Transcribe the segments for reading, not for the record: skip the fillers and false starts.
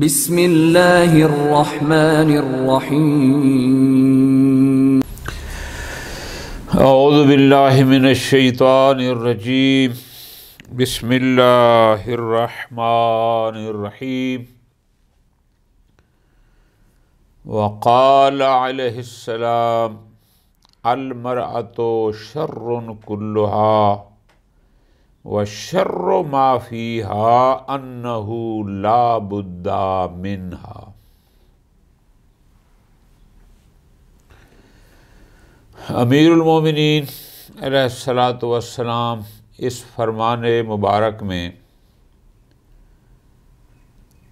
بسم اللہ الرحمن الرحیم اعوذ باللہ من الشیطان الرجیم بسم اللہ الرحمن الرحیم وقال علیہ السلام المرأة شر كلها وشر ما فيها انه لا بد منها۔ امیر المومنین علیہ الصلاۃ والسلام اس فرمان مبارک میں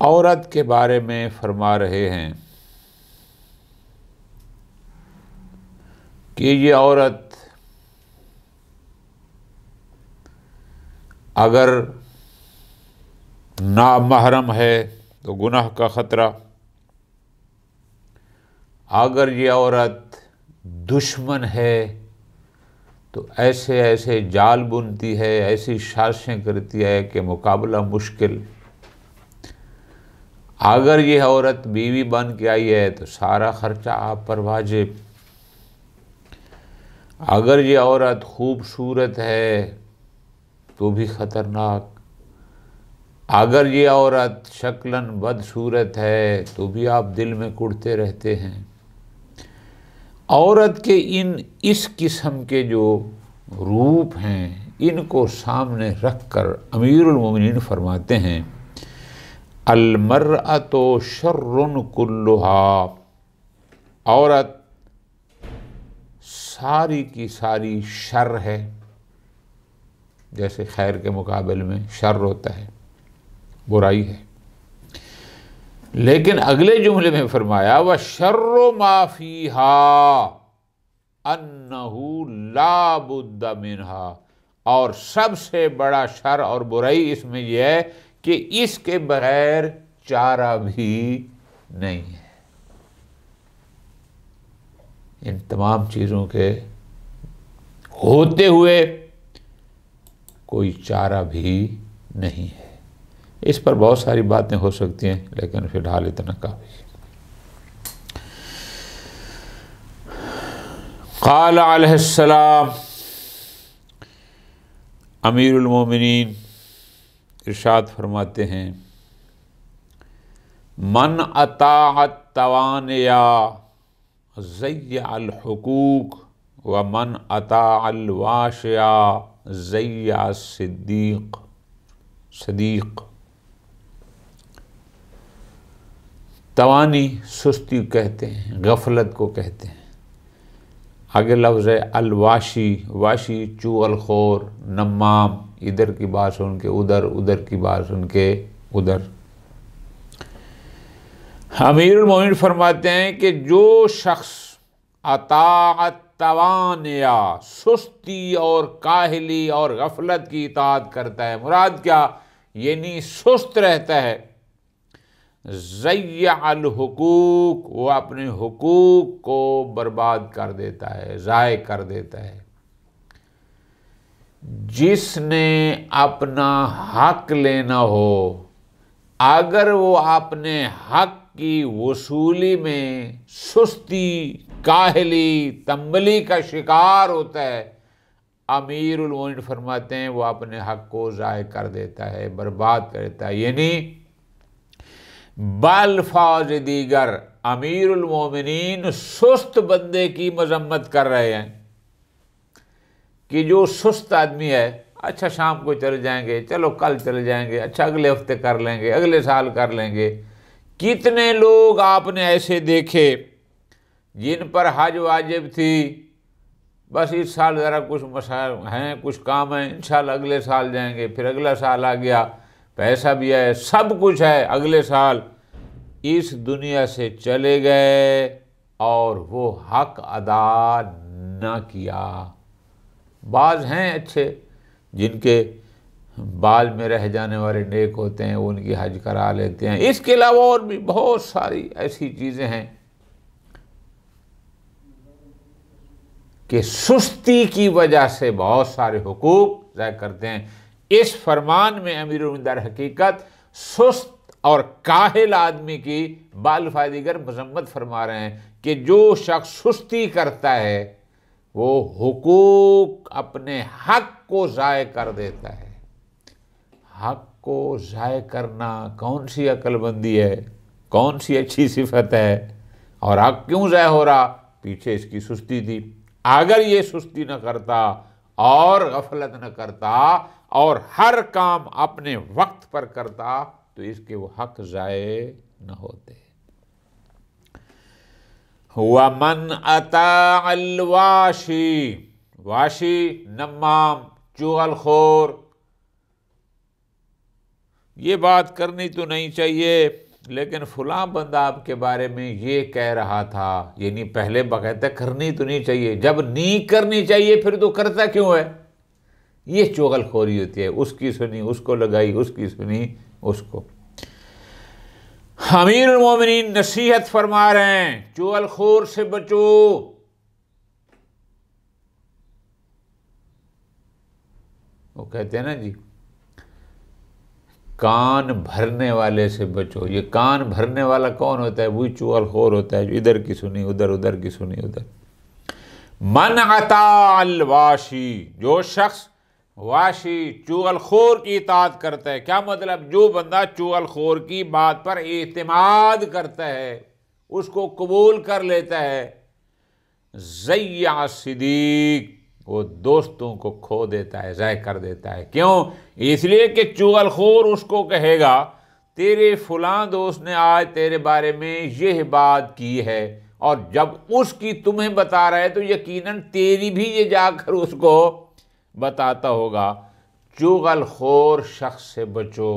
عورت کے بارے میں فرما رہے ہیں کہ یہ عورت اگر نامحرم ہے تو گناہ کا خطرہ، اگر یہ عورت دشمن ہے تو ایسے ایسے جال بنتی ہے، ایسی سازشیں کرتی ہے کہ مقابلہ مشکل، اگر یہ عورت بیوی بن کے آئی ہے تو سارا خرچہ آپ پر واجب، اگر یہ عورت خوبصورت ہے تو بھی خطرناک، اگر یہ عورت شکلاً بدصورت ہے تو بھی آپ دل میں کڑتے رہتے ہیں۔ عورت کے اس قسم کے جو روپ ہیں ان کو سامنے رکھ کر امیر المومنین فرماتے ہیں المرأۃ شر کلھا، عورت ساری کی ساری شر ہے، جیسے خیر کے مقابل میں شر ہوتا ہے، برائی ہے، لیکن اگلے جملے میں فرمایا وَشَرُّ مَا فِيهَا أَنَّهُ لَا بُدَّ مِنْهَا، اور سب سے بڑا شر اور برائی اس میں یہ ہے کہ اس کے بغیر چارہ بھی نہیں ہے، ان تمام چیزوں کے ہوتے ہوئے کوئی چارہ بھی نہیں ہے۔ اس پر بہت ساری باتیں ہو سکتی ہیں لیکن فی الحال اتنا کافی ہے۔ قال علیہ السلام، امیر المومنین ارشاد فرماتے ہیں من اطاع التوانیا ضیع الحقوق ومن اطاع الواشیا ضیع صدیق۔ توانی سستی کہتے ہیں، غفلت کو کہتے ہیں۔ آگے لفظ ہے الواشی، واشی چغل خور، نمام، ادھر کی بات سن کے ادھر، ادھر کی بات سن کے ادھر۔ امیر المومنین فرماتے ہیں کہ جو شخص اطاع التوانیا، سستی اور کاہلی اور غفلت کی اطاعت کرتا ہے، مراد کیا؟ یعنی سست رہتا ہے، ضیع الحقوق، وہ اپنے حقوق کو برباد کر دیتا ہے، ضائع کر دیتا ہے۔ جس نے اپنا حق لینا ہو، اگر وہ اپنے حق کی وصولی میں سستی، کاہلی، تنبلی کا شکار ہوتا ہے، امیر المومنین فرماتے ہیں وہ اپنے حق کو ضائع کر دیتا ہے، برباد کر دیتا ہے۔ یعنی بالفاظ دیگر امیر المومنین سست بندے کی مذمت کر رہے ہیں کہ جو سست آدمی ہے، اچھا شام کو چلے جائیں گے، چلو کل چلے جائیں گے، اچھا اگلے ہفتے کر لیں گے، اگلے سال کر لیں گے۔ کتنے لوگ آپ نے ایسے دیکھے جن پر حج واجب تھی، بس اس سال ذرا کچھ مسائل ہیں، کچھ کام ہیں، انشاءاللہ اگلے سال جائیں گے، پھر اگلا سال آ گیا، پیسہ بھی ہے، سب کچھ ہے، اگلے سال اس دنیا سے چلے گئے اور وہ حق ادا نہ کیا۔ بعض ہیں اچھے جن کے بال میں رہ جانے والے نیک ہوتے ہیں، وہ ان کی حج کرا لیتے ہیں۔ اس کے علاوہ اور بھی بہت ساری ایسی چیزیں ہیں کہ سستی کی وجہ سے بہت سارے حقوق ضائع کرتے ہیں۔ اس فرمان میں امیر المومنین در حقیقت سست اور کاہل آدمی کی بالفائدہ دیگر مذمت فرما رہے ہیں کہ جو شخص سستی کرتا ہے وہ حقوق اپنے حق کو ضائع کر دیتا ہے۔ حق کو ضائع کرنا کون سی عقل بندی ہے، کون سی اچھی صفت ہے؟ اور حق کیوں ضائع ہو رہا؟ پیچھے اس کی سستی تھی۔ اگر یہ سستی نہ کرتا اور غفلت نہ کرتا اور ہر کام اپنے وقت پر کرتا تو اس کے وہ حق ضائع نہ ہوتے۔ وَمَنْ أَطَاعَ الْوَاشِي، واشی نمام چغل خور، یہ بات کرنی تو نہیں چاہیے لیکن فلاں بندہ آپ کے بارے میں یہ کہہ رہا تھا، یعنی پہلے باقاعدہ کرنی تو نہیں چاہیے، جب نہیں کرنی چاہیے پھر تو کرتا کیوں ہے؟ یہ چغل خوری ہوتی ہے، اس کی سنی اس کو لگائی، اس کی سنی اس کو۔ امیر المومنین نصیحت فرما رہے ہیں چغل خور سے بچو۔ وہ کہتے ہیں نا جی کان بھرنے والے سے بچو۔ یہ کان بھرنے والا کون ہوتا ہے؟ وہی چغل خور ہوتا ہے جو ادھر کی سنی ادھر، ادھر کی سنی ادھر۔ من اطاع الواشی، جو شخص واشی چغل خور کی اطاعت کرتا ہے، کیا مطلب؟ جو بندہ چغل خور کی بات پر اعتماد کرتا ہے، اس کو قبول کر لیتا ہے، ضیع صدیق، وہ دوستوں کو کھو دیتا ہے، ضائع کر دیتا ہے۔ کیوں؟ اس لیے کہ چغل خور اس کو کہے گا تیرے فلاں دوست نے آج تیرے بارے میں یہ بات کی ہے، اور جب اس کی تمہیں بتا رہا ہے تو یقیناً تیری بھی یہ جا کر اس کو بتاتا ہوگا۔ چغل خور شخص سے بچو،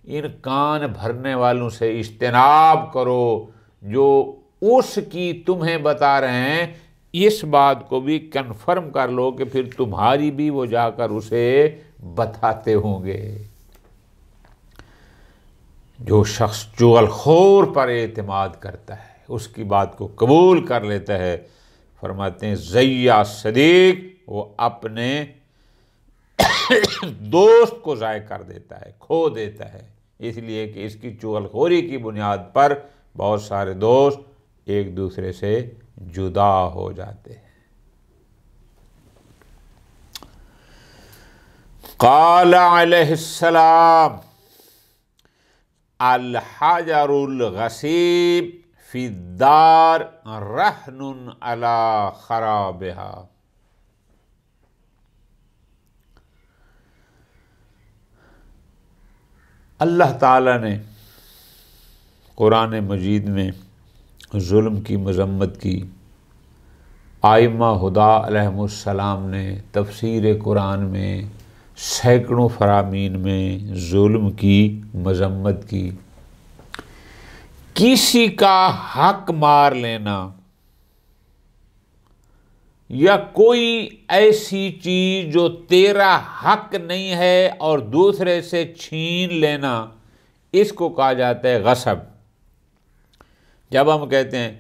ان کان بھرنے والوں سے اجتناب کرو جو اس کی تمہیں بتا رہے ہیں، اس بات کو بھی کنفرم کر لو کہ پھر تمہاری بھی وہ جا کر اسے بتاتے ہوں گے۔ جو شخص چغل خور پر اعتماد کرتا ہے، اس کی بات کو قبول کر لیتا ہے، فرماتے ہیں ضیع صدیق، وہ اپنے دوست کو ضائع کر دیتا ہے، کھو دیتا ہے، اس لیے کہ اس کی چغل خوری کی بنیاد پر بہت سارے دوست ایک دوسرے سے جدا ہو جاتے ہیں۔ قال علیہ السلام الحجر الغصیب فی الدار رہن علی خرابها۔ اللہ تعالیٰ نے قرآن مجید میں ظلم کی مذمت کی، ائمہ ہدیٰ علیہم السلام نے تفسیر قرآن میں سینکڑوں فرامین میں ظلم کی مذمت کی۔ کسی کا حق مار لینا یا کوئی ایسی چیز جو تیرا حق نہیں ہے اور دوسرے سے چھین لینا، اس کو کہا جاتا ہے غصب۔ جب ہم کہتے ہیں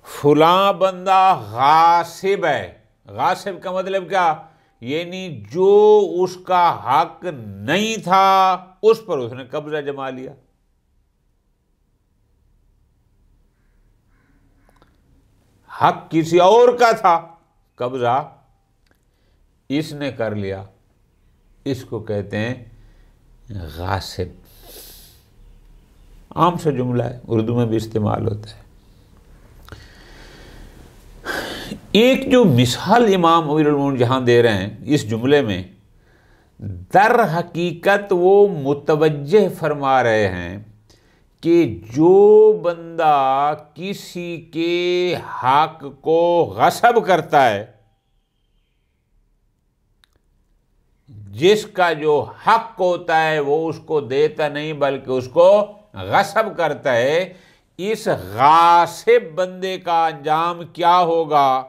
فلاں بندہ غاصب ہے، غاصب کا مطلب کیا؟ یعنی جو اس کا حق نہیں تھا اس پر اس نے قبضہ جما لیا۔ حق کسی اور کا تھا، قبضہ اس نے کر لیا، اس کو کہتے ہیں غاصب۔ عام سے جملہ ہے، اردو میں بھی استعمال ہوتا ہے۔ ایک جو مثال امام امیر المومنین جہاں دے رہے ہیں اس جملے میں، در حقیقت وہ متوجہ فرما رہے ہیں کہ جو بندہ کسی کے حق کو غصب کرتا ہے، جس کا جو حق ہوتا ہے وہ اس کو دیتا نہیں بلکہ اس کو غصب کرتا ہے، اس غاصب بندے کا انجام کیا ہوگا؟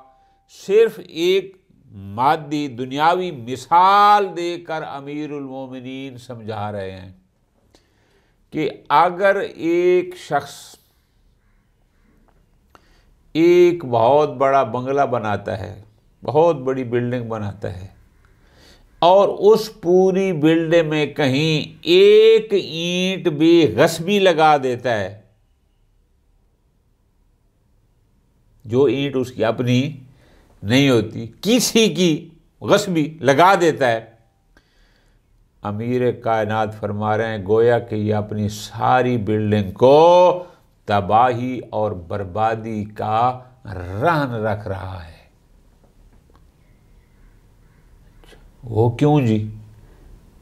صرف ایک مادی دنیاوی مثال دے کر امیر المومنین سمجھا رہے ہیں کہ اگر ایک شخص ایک بہت بڑا بنگلہ بناتا ہے، بہت بڑی بلڈنگ بناتا ہے، اور اس پوری بلڈنگ میں کہیں ایک اینٹ بھی غصبی لگا دیتا ہے، جو اینٹ اس کی اپنی نہیں ہوتی، کسی کی غصبی لگا دیتا ہے، امیر کائنات فرما رہے ہیں گویا کہ یہ اپنی ساری بلڈنگ کو تباہی اور بربادی کا رہن رکھ رہا ہے۔ وہ کیوں جی؟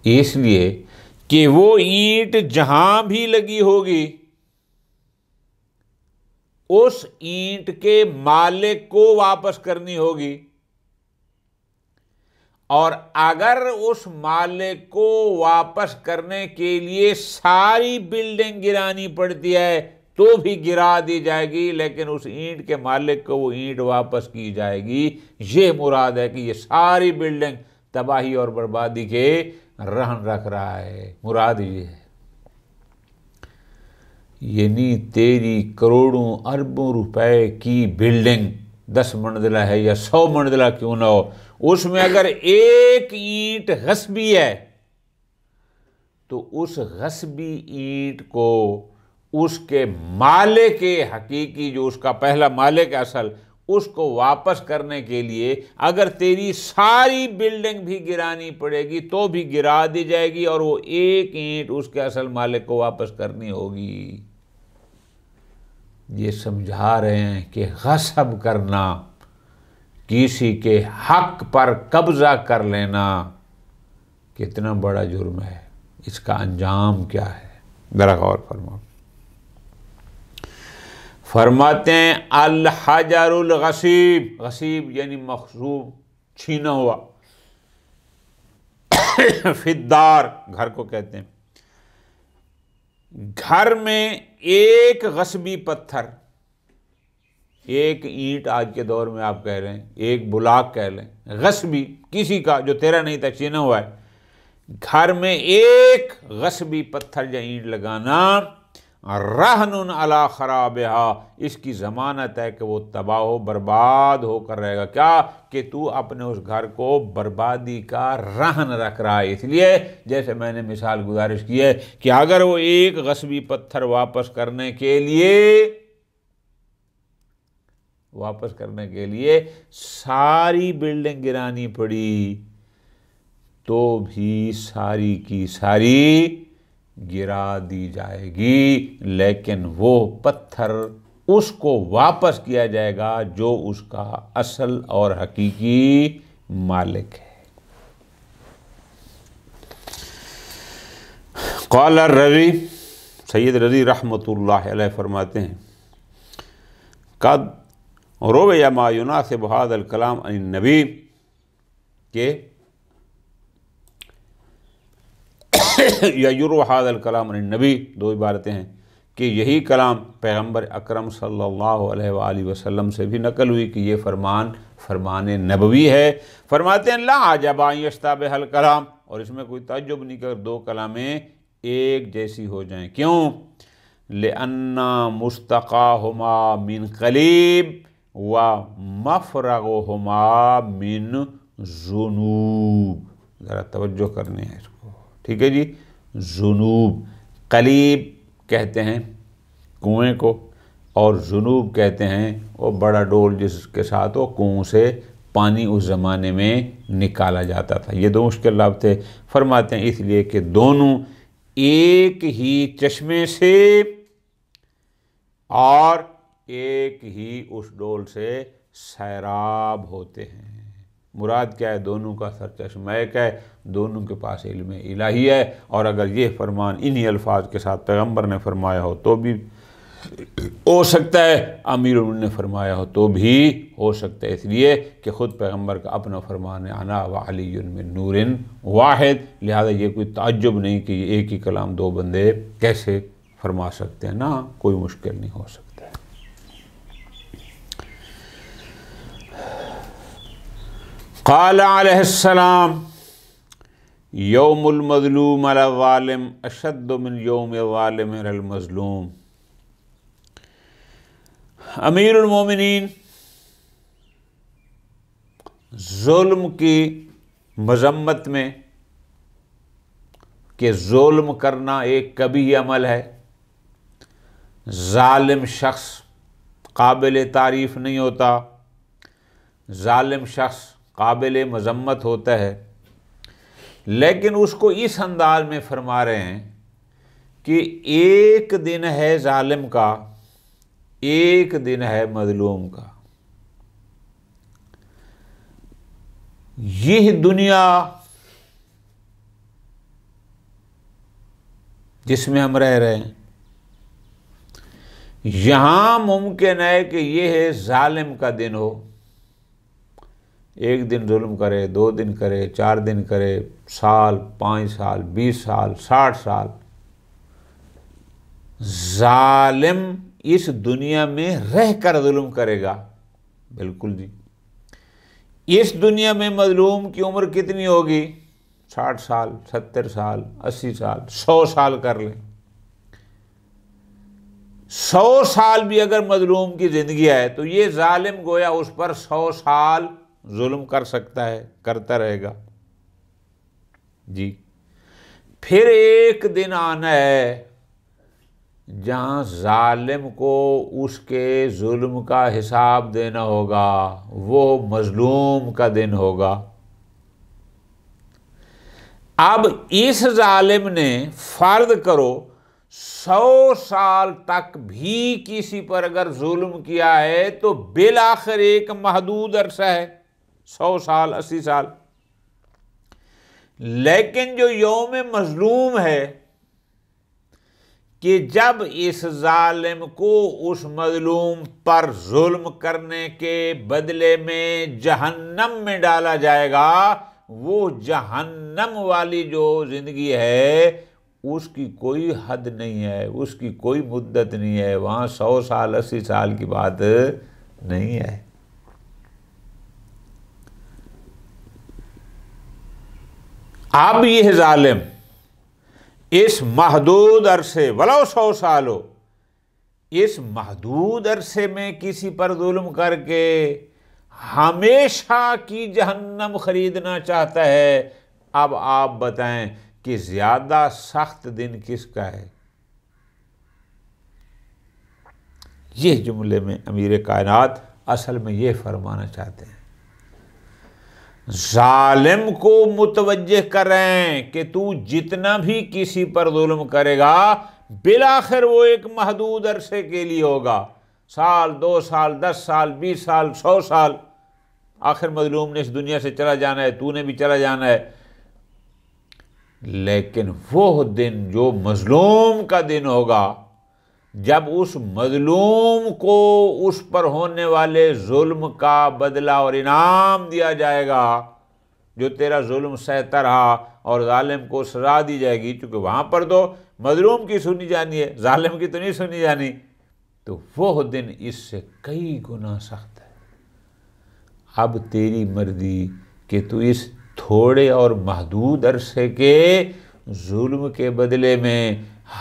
اس لیے کہ وہ اینٹ جہاں بھی لگی ہوگی اس اینٹ کے مالک کو واپس کرنی ہوگی، اور اگر اس مالک کو واپس کرنے کے لیے ساری بلڈنگ گرانی پڑتی ہے تو بھی گرا دی جائے گی، لیکن اس اینٹ کے مالک کو وہ اینٹ واپس کی جائے گی۔ یہ مراد ہے کہ یہ ساری بلڈنگ تباہی اور بربادی کے رہن رکھ رہا ہے، مراد یہ ہے۔ یعنی تیری کروڑوں اربوں روپے کی بلڈنگ 10 منزلہ ہے یا 100 منزلہ کیوں نہ ہو، اس میں اگر ایک اینٹ غصبی ہے تو اس غصبی اینٹ کو اس کے مالک حقیقی، جو اس کا پہلا مالک اصل، اس کو واپس کرنے کے لیے اگر تیری ساری بلڈنگ بھی گرانی پڑے گی تو بھی گرا دی جائے گی، اور وہ ایک اینٹ اس کے اصل مالک کو واپس کرنی ہوگی۔ یہ سمجھا رہے ہیں کہ غصب کرنا، کسی کے حق پر قبضہ کر لینا کتنا بڑا جرم ہے، اس کا انجام کیا ہے، ذرا غور فرماؤ۔ فرماتے ہیں الحجر الغصیب، غصیب یعنی مغصوب، چھینا ہوا، فی الدار گھر کو کہتے ہیں، گھر میں ایک غصبی پتھر، ایک اینٹ آج کے دور میں آپ کہہ رہے ہیں، ایک بلاک کہہ لیں، غصبی کسی کا جو تیرا نہیں تھا، چھینا ہوا ہے، گھر میں ایک غصبی پتھر یا اینٹ لگانا رہن علی خرابہا، اس کی ضمانت ہے کہ وہ تباہ و برباد ہو کر رہے گا۔ کیا کہ تو اپنے اس گھر کو بربادی کا رہن رکھ رہا ہے۔ اس لیے جیسے میں نے مثال گزارش کی ہے کہ اگر وہ ایک غصبی پتھر واپس کرنے کے لیے ساری بلڈنگ گرانی پڑی تو بھی ساری کی ساری گرا دی جائے گی، لیکن وہ پتھر اس کو واپس کیا جائے گا جو اس کا اصل اور حقیقی مالک ہے۔ قال الرضی، سید رضی رحمۃ اللہ علیہ فرماتے ہیں قد روی ما یناسب ھذا الکلام عن النبی، کہ یا یروی ھذا الکلام عن النبی، دو عبارتیں ہیں کہ یہی کلام پیغمبر اکرم صلی اللہ علیہ وآلہ وسلم سے بھی نقل ہوئی کہ یہ فرمان نبوی ہے۔ فرماتے ہیں لا عجب ان یشتبہ الکلام، اور اس میں کوئی تعجب نہیں کہ دو کلامیں ایک جیسی ہو جائیں۔ کیوں؟ لأن مستقاہما من قلیب و مفرغہما من ذنوب، ذرا توجہ کرنی ہے اس کو، ٹھیک ہے جی۔ ذنوب، قلیب کہتے ہیں کنویں کو، اور ذنوب کہتے ہیں وہ بڑا ڈول جس کے ساتھ وہ کنویں سے پانی اس زمانے میں نکالا جاتا تھا۔ یہ دو مشکل لفظ تھے۔ فرماتے ہیں اس لیے کہ دونوں ایک ہی چشمے سے اور ایک ہی اس ڈول سے سیراب ہوتے ہیں۔ مراد کیا ہے؟ دونوں کا سرچشمہ ایک ہے، دونوں کے پاس علم الہی ہے، اور اگر یہ فرمان انہی الفاظ کے ساتھ پیغمبر نے فرمایا ہو تو بھی ہو سکتا ہے، امیر المومنین نے فرمایا ہو تو بھی ہو سکتا ہے، اس لیے کہ خود پیغمبر کا اپنا فرمان ہے انا وعلی من نور واحد، لہذا یہ کوئی تعجب نہیں کہ یہ ایک ہی کلام دو بندے کیسے فرما سکتے ہیں، نا کوئی مشکل نہیں ہو سکتا ہے۔ قال علیہ السلام یوم المظلوم علی الظالم اشد من یوم الظالم علی المظلوم۔ امیر المومنین ظلم کی مذمت میں کہ ظلم کرنا ایک کبیح عمل ہے، ظالم شخص قابل تعریف نہیں ہوتا، ظالم شخص قابل مذمت ہوتا ہے، لیکن اس کو اس انداز میں فرما رہے ہیں کہ ایک دن ہے ظالم کا، ایک دن ہے مظلوم کا۔ یہ دنیا جس میں ہم رہ رہے ہیں، یہاں ممکن ہے کہ یہ ہے ظالم کا دن ہو، ایک دن ظلم کرے، 2 دن کرے، 4 دن کرے، سال، 5 سال، 20 سال، 60 سال۔ ظالم اس دنیا میں رہ کر ظلم کرے گا، بالکل جی۔ اس دنیا میں مظلوم کی عمر کتنی ہوگی؟ 60 سال، 70 سال، 80 سال، 100 سال کر لیں۔ 100 سال بھی اگر مظلوم کی زندگی ہے تو یہ ظالم گویا اس پر 100 سال ظلم کر سکتا ہے، کرتا رہے گا جی۔ پھر ایک دن آنا ہے جہاں ظالم کو اس کے ظلم کا حساب دینا ہوگا، وہ مظلوم کا دن ہوگا۔ اب اس ظالم نے فرض کرو 100 سال تک بھی کسی پر اگر ظلم کیا ہے تو بالآخر ایک محدود عرصہ ہے، 100 سال، 80 سال۔ لیکن جو یوم مظلوم ہے کہ جب اس ظالم کو اس مظلوم پر ظلم کرنے کے بدلے میں جہنم میں ڈالا جائے گا، وہ جہنم والی جو زندگی ہے اس کی کوئی حد نہیں ہے، اس کی کوئی مدت نہیں ہے، وہاں 100 سال 80 سال کی بات نہیں ہے۔ اب یہ ظالم اس محدود عرصے ولو 100 سال ہو، اس محدود عرصے میں کسی پر ظلم کر کے ہمیشہ کی جہنم خریدنا چاہتا ہے۔ اب آپ بتائیں کہ زیادہ سخت دن کس کا ہے؟ یہ جملے میں امیر کائنات اصل میں یہ فرمانا چاہتے ہیں، ظالم کو متوجہ کر رہے ہیں کہ تو جتنا بھی کسی پر ظلم کرے گا بالآخر وہ ایک محدود عرصے کے لیے ہوگا، سال، 2 سال، 10 سال، 20 سال، 100 سال۔ آخر مظلوم نے اس دنیا سے چلا جانا ہے، تو نے بھی چلا جانا ہے۔ لیکن وہ دن جو مظلوم کا دن ہوگا، جب اس مظلوم کو اس پر ہونے والے ظلم کا بدلہ اور انعام دیا جائے گا، جو تیرا ظلم سہتا رہا، اور ظالم کو سزا دی جائے گی، چونکہ وہاں پر تو مظلوم کی سنی جانی ہے، ظالم کی تو نہیں سنی جانی، تو وہ دن اس سے کئی گنا سخت ہے۔ اب تیری مرضی کہ تو اس تھوڑے اور محدود عرصے کے ظلم کے بدلے میں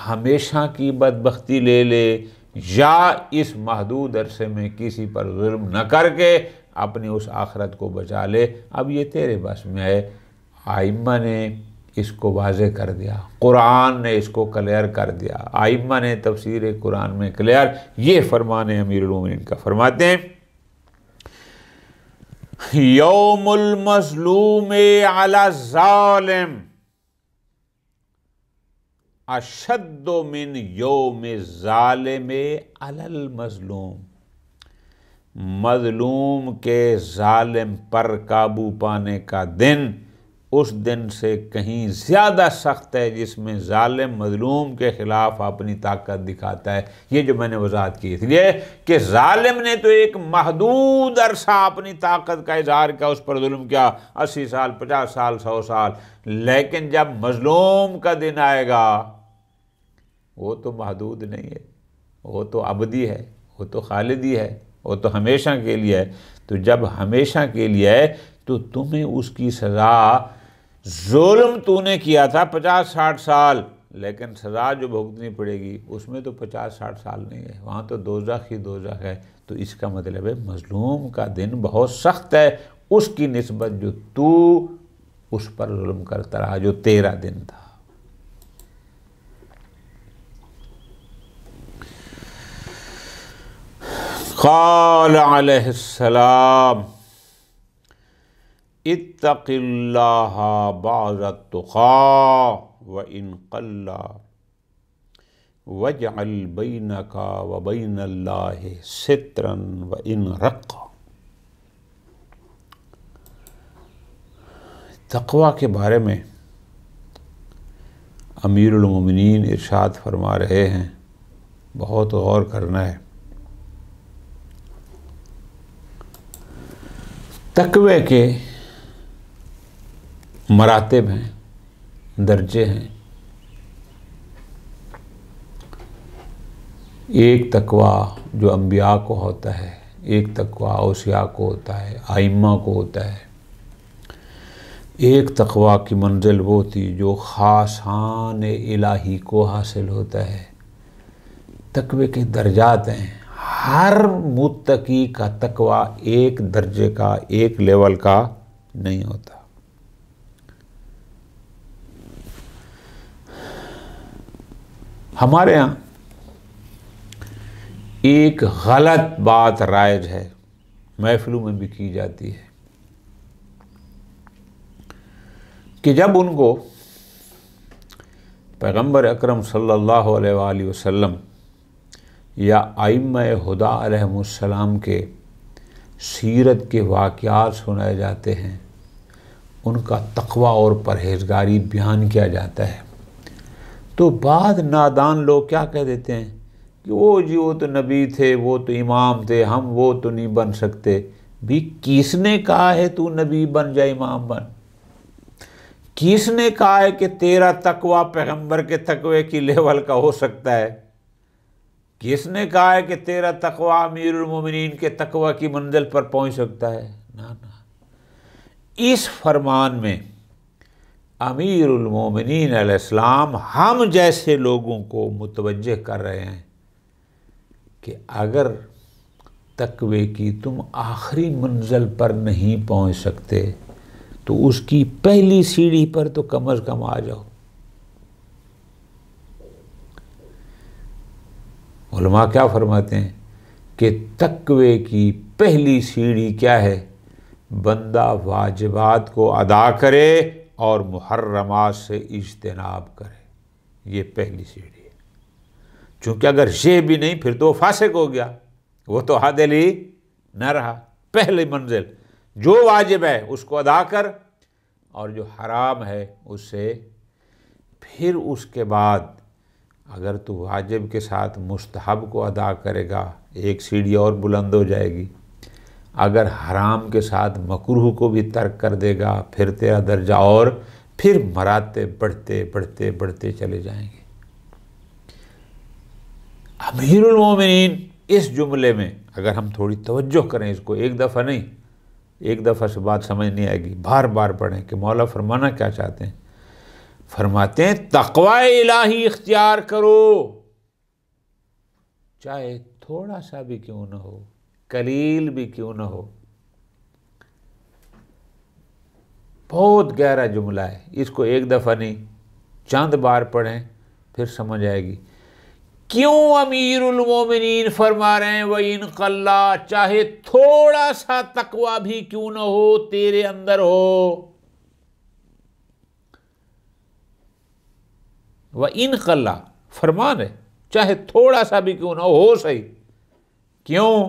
ہمیشہ کی بدبختی لے لے، یا اس محدود عرصے میں کسی پر ظلم نہ کر کے اپنی اس آخرت کو بچا لے۔ اب یہ تیرے بس میں ہے۔ ائمہ نے اس کو واضح کر دیا، قرآن نے اس کو کلیئر کر دیا، ائمہ نے تفسیر قرآن میں کلیئر یہ فرمانے امیر المومنین کا فرماتے ہیں، یوم المظلوم علی الظالم اشد من یوم الظالم علی المظلوم۔ مظلوم کے ظالم پر قابو پانے کا دن اس دن سے کہیں زیادہ سخت ہے جس میں ظالم مظلوم کے خلاف اپنی طاقت دکھاتا ہے۔ یہ جو میں نے وضاحت کی، اس لیے کہ ظالم نے تو ایک محدود عرصہ اپنی طاقت کا اظہار کیا، اس پر ظلم کیا، 80 سال، 50 سال، 100 سال، لیکن جب مظلوم کا دن آئے گا وہ تو محدود نہیں ہے، وہ تو ابدی ہے، وہ تو خالدی ہے، وہ تو ہمیشہ کے لیے ہے۔ تو جب ہمیشہ کے لیے ہے تو تمہیں اس کی سزا، ظلم تو نے کیا تھا 50-60 سال، لیکن سزا جو بھگتنی پڑے گی اس میں تو 50-60 سال نہیں ہے، وہاں تو دوزخ ہی دوزخ ہے۔ تو اس کا مطلب ہے مظلوم کا دن بہت سخت ہے اس کی نسبت جو تو اس پر ظلم کرتا رہا جو تیرا دن تھا۔ قال علیہ السلام اتق اللہ بعض التقیٰ وإن قل واجعل بینک وبین اللہ سترا وإن رق۔ تقوی کے بارے میں امیر المومنین ارشاد فرما رہے ہیں، بہت غور کرنا ہے۔ تقوی کے مراتب ہیں، درجے ہیں۔ ایک تقوی جو انبیاء کو ہوتا ہے، ایک تقوی اوصیاء کو ہوتا ہے، ائمہ کو ہوتا ہے۔ ایک تقوی کی منزل وہ تھی جو خاصان الہی کو حاصل ہوتا ہے۔ تقوی کے درجات ہیں، ہر متقی کا تقوی ایک درجے کا، ایک لیول کا نہیں ہوتا۔ ہمارے ہاں ایک غلط بات رائج ہے، محفلوں میں بھی کی جاتی ہے، کہ جب ان کو پیغمبر اکرم صلی اللہ علیہ وآلہ وسلم یا ائمہ ہدیٰ علیہم السلام کے سیرت کے واقعات سنائے جاتے ہیں، ان کا تقوی اور پرہیزگاری بیان کیا جاتا ہے، تو بعض نادان لوگ کیا کہہ دیتے ہیں کہ وہ تو نبی تھے، وہ تو امام تھے، ہم وہ تو نہیں بن سکتے۔ بھی کس نے کہا ہے تو نبی بن جائے، امام بن؟ کس نے کہا ہے کہ تیرا تقوی پیغمبر کے تقوی کی لیول کا ہو سکتا ہے؟ کس نے کہا ہے کہ تیرا تقوی امیر المومنین کے تقوی کی منزل پر پہنچ سکتا ہے؟ نہ۔ اس فرمان میں امیر المومنین علیہ السلام ہم جیسے لوگوں کو متوجہ کر رہے ہیں کہ اگر تقوی کی تم آخری منزل پر نہیں پہنچ سکتے تو اس کی پہلی سیڑھی پر تو کم از کم آ جاؤ۔ علماء کیا فرماتے ہیں کہ تقوی کی پہلی سیڑھی کیا ہے؟ بندہ واجبات کو ادا کرے اور محرمات سے اجتناب کرے، یہ پہلی سیڑھی ہے۔ چونکہ اگر یہ بھی نہیں پھر تو وہ فاسق ہو گیا، وہ تو عادل ہی نہ رہا۔ پہلی منزل جو واجب ہے اس کو ادا کر، اور جو حرام ہے اس سے پھر اس کے بعد اگر تو واجب کے ساتھ مستحب کو ادا کرے گا ایک سیڑھی اور بلند ہو جائے گی، اگر حرام کے ساتھ مکروہ کو بھی ترک کر دے گا پھر تیرا درجہ اور پھر مراتب بڑھتے بڑھتے بڑھتے چلے جائیں گے۔ امیر المومنین اس جملے میں اگر ہم تھوڑی توجہ کریں، اس کو ایک دفعہ نہیں، ایک دفعہ سے بات سمجھ نہیں آئے گی، بار بار پڑھیں کہ مولا فرمانا کیا چاہتے ہیں۔ فرماتے ہیں تقوی الہی اختیار کرو، چاہے تھوڑا سا بھی کیوں نہ ہو، قلیل بھی کیوں نہ ہو۔ بہت گہرا جملہ ہے، اس کو ایک دفعہ نہیں چند بار پڑھیں پھر سمجھ آئے گی۔ کیوں امیر المومنین فرما رہے ہیں وَإِنْ قَلَّ، چاہے تھوڑا سا تقوی بھی کیوں نہ ہو تیرے اندر ہو۔ وَإِنْ قَلَّ فرمان ہے، چاہے تھوڑا سا بھی کیوں نہ ہو صحیح۔ کیوں؟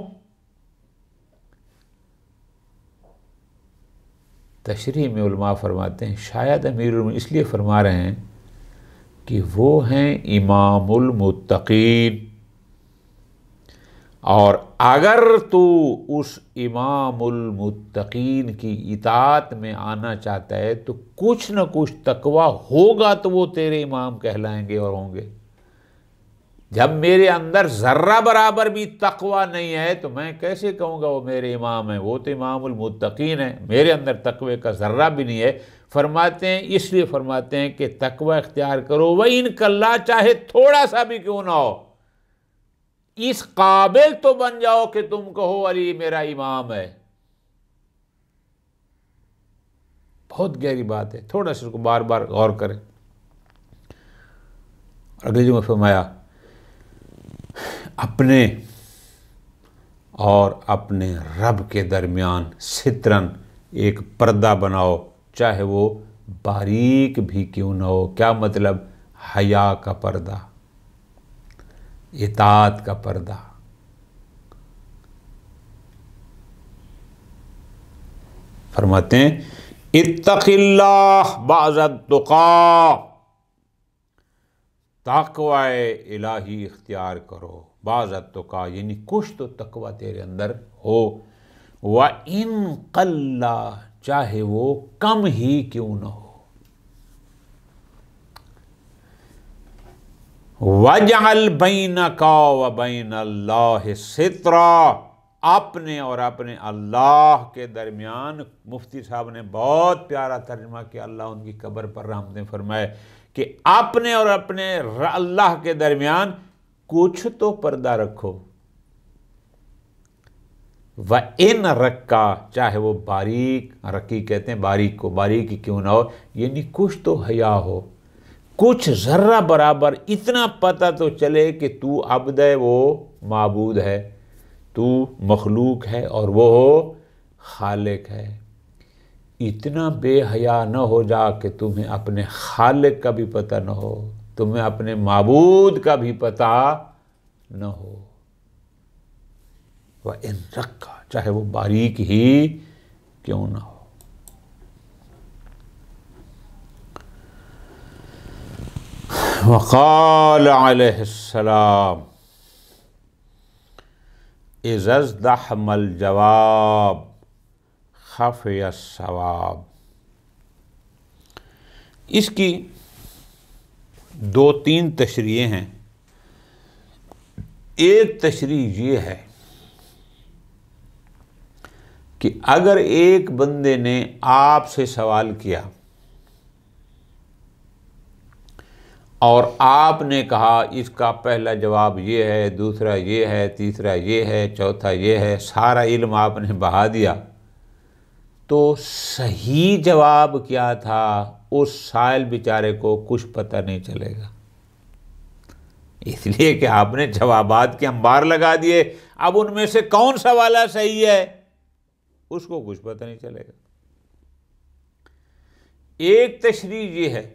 تشریح میں علماء فرماتے ہیں شاید امیر المومنین اس لیے فرما رہے ہیں کہ وہ ہیں امام المتقین، اور اگر تو اس امام المتقین کی اطاعت میں آنا چاہتا ہے تو کچھ نہ کچھ تقوی ہوگا تو وہ تیرے امام کہلائیں گے اور ہوں گے۔ جب میرے اندر ذرہ برابر بھی تقوی نہیں ہے تو میں کیسے کہوں گا وہ میرے امام ہیں؟ وہ تو امام المتقین ہیں، میرے اندر تقوی کا ذرہ بھی نہیں ہے۔ فرماتے ہیں اس لیے فرماتے ہیں کہ تقوی اختیار کرو وَإِنْ قَلَّ، چاہے تھوڑا سا بھی کیوں نہ ہو، اس قابل تو بن جاؤ کہ تم کہو علی میرا امام ہے۔ بہت گہری بات ہے، تھوڑا سا اس کو بار بار غور کریں۔ اگلے جمعہ فرمایا اپنے اور اپنے رب کے درمیان سترن ایک پردہ بناؤ، چاہے وہ باریک بھی کیوں نہ ہو۔ کیا مطلب؟ حیا کا پردہ، اطاعت کا پردہ۔ فرماتے ہیں اتق اللہ بعض التقی، تقوی الہی اختیار کرو، بعض التقی یعنی کچھ تو تقوی تیرے اندر ہو، وَإِن قَلَّ چاہے وہ کم ہی کیوں نہ ہو، وَاجْعَلْ بَيْنَكَ وَبَيْنَ اللَّهِ سِتْرًا، اپنے اور اپنے اللہ کے درمیان۔ مفتی صاحب نے بہت پیارا ترجمہ کیا، اللہ ان کی قبر پر رحمتیں فرمائے، کہ اپنے اور اپنے اللہ کے درمیان کچھ تو پردہ رکھو۔ وَإِن رَكَّا چاہے وہ باریک، رکی کہتے ہیں باریک کو، باریک ہی کیوں نہ ہو، یعنی کچھ تو حیا ہو، کچھ ذرہ برابر اتنا پتہ تو چلے کہ تو عبد ہے، وہ معبود ہے، تو مخلوق ہے اور وہ خالق ہے۔ اتنا بے حیا نہ ہو جا کہ تمہیں اپنے خالق کا بھی پتہ نہ ہو، تمہیں اپنے معبود کا بھی پتہ نہ ہو۔ وَإِن رَكَّا چاہے وہ باریک ہی کیوں نہ ہو۔ وقال علیہ السلام اذا ازدحم الجواب خفی الصواب۔ اس کی 2-3 تشریحیں ہیں۔ ایک تشریح یہ ہے کہ اگر ایک بندے نے آپ سے سوال کیا اور آپ نے کہا اس کا پہلا جواب یہ ہے، دوسرا یہ ہے، تیسرا یہ ہے، چوتھا یہ ہے، سارا علم آپ نے بہا دیا، تو صحیح جواب کیا تھا اس سائل بیچارے کو کچھ پتہ نہیں چلے گا، اس لیے کہ آپ نے جوابات کے انبار لگا دیے۔ اب ان میں سے کون سا والا صحیح ہے اس کو کچھ پتہ نہیں چلے گا۔ ایک تشریح یہ ہے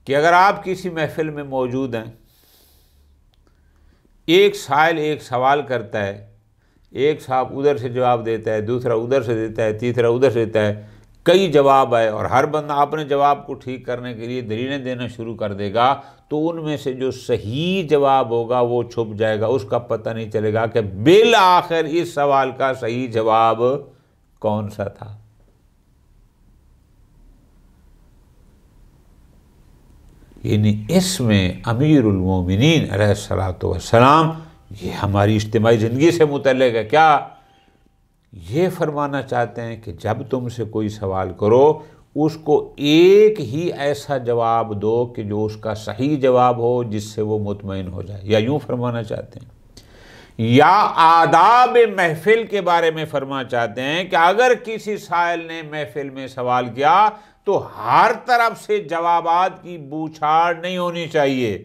کہ اگر آپ کسی محفل میں موجود ہیں، ایک سائل ایک سوال کرتا ہے، ایک صاحب ادھر سے جواب دیتا ہے، دوسرا ادھر سے دیتا ہے، تیسرا ادھر سے دیتا ہے، کئی جواب آئے اور ہر بندہ اپنے جواب کو ٹھیک کرنے کے لیے دلیلیں دینا شروع کر دے گا، تو ان میں سے جو صحیح جواب ہوگا وہ چھپ جائے گا، اس کا پتہ نہیں چلے گا کہ بالآخر اس سوال کا صحیح جواب کون سا تھا۔ یعنی اس میں امیر المومنین علیہ السلام یہ ہماری اجتماعی زندگی سے متعلق ہے، کیا یہ فرمانا چاہتے ہیں کہ جب تم سے کوئی سوال کرو اس کو ایک ہی ایسا جواب دو کہ جو اس کا صحیح جواب ہو، جس سے وہ مطمئن ہو جائے، یا یوں فرمانا چاہتے ہیں، یا آداب محفل کے بارے میں فرمانا چاہتے ہیں کہ اگر کسی سائل نے محفل میں سوال کیا تو ہر طرف سے جوابات کی بوچھاڑ نہیں ہونی چاہیے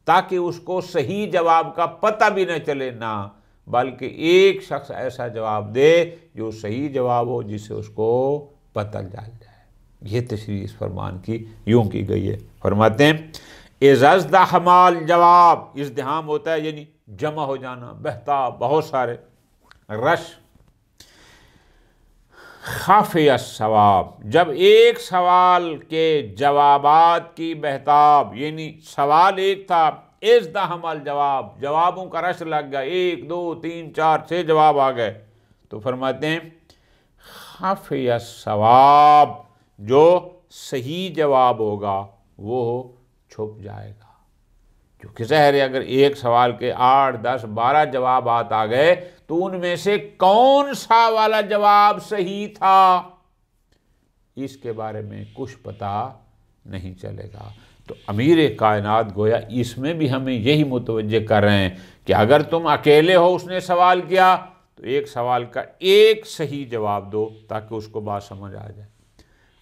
تاکہ اس کو صحیح جواب کا پتہ بھی نہ چلے، نہ بلکہ ایک شخص ایسا جواب دے جو صحیح جواب ہو جس سے اس کو پتہ چل جائے۔ یہ تشریح اس فرمان کی یوں کی گئی ہے۔ فرماتے ہیں اذا ازدحم الجواب، ازدحام ہوتا ہے یعنی جمع ہو جانا، بہتاب، بہت سارے، رش، خفی الصواب جب ایک سوال کے جوابات کی بہتاب، یعنی سوال ایک تھا، ازدحم الجواب جوابوں کا رش لگ گیا، 1 2 3 4 6 جواب آ گئے، تو فرماتے ہیں خفی الصواب جو صحیح جواب ہوگا وہ چھپ جائے گا، کیونکہ ظاہر ہے اگر ایک سوال کے 8 10 12 جوابات آ گئے تو ان میں سے کون سا والا جواب صحیح تھا اس کے بارے میں کچھ پتہ نہیں چلے گا۔ تو امیر کائنات گویا اس میں بھی ہمیں یہی متوجہ کر رہے ہیں کہ اگر تم اکیلے ہو، اس نے سوال کیا تو ایک سوال کا ایک صحیح جواب دو تاکہ اس کو بات سمجھ آ جائے.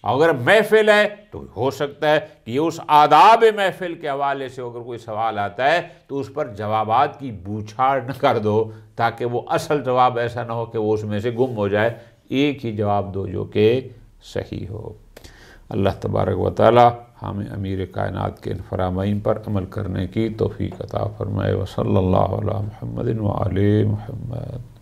اگر محفل ہے تو ہو سکتا ہے کہ یہ اس آداب محفل کے حوالے سے اگر کوئی سوال آتا ہے تو اس پر جوابات کی بوچھاڑ نہ کر دو تاکہ وہ اصل جواب ایسا نہ ہو کہ وہ اس میں سے گم ہو جائے. ایک ہی جواب دو جو کہ صحیح ہو. اللہ تبارک و تعالی ہمیں امیر کائنات کے ان فرامین پر عمل کرنے کی توفیق عطا فرمائے. وصلی اللہ علی محمد وعلی محمد.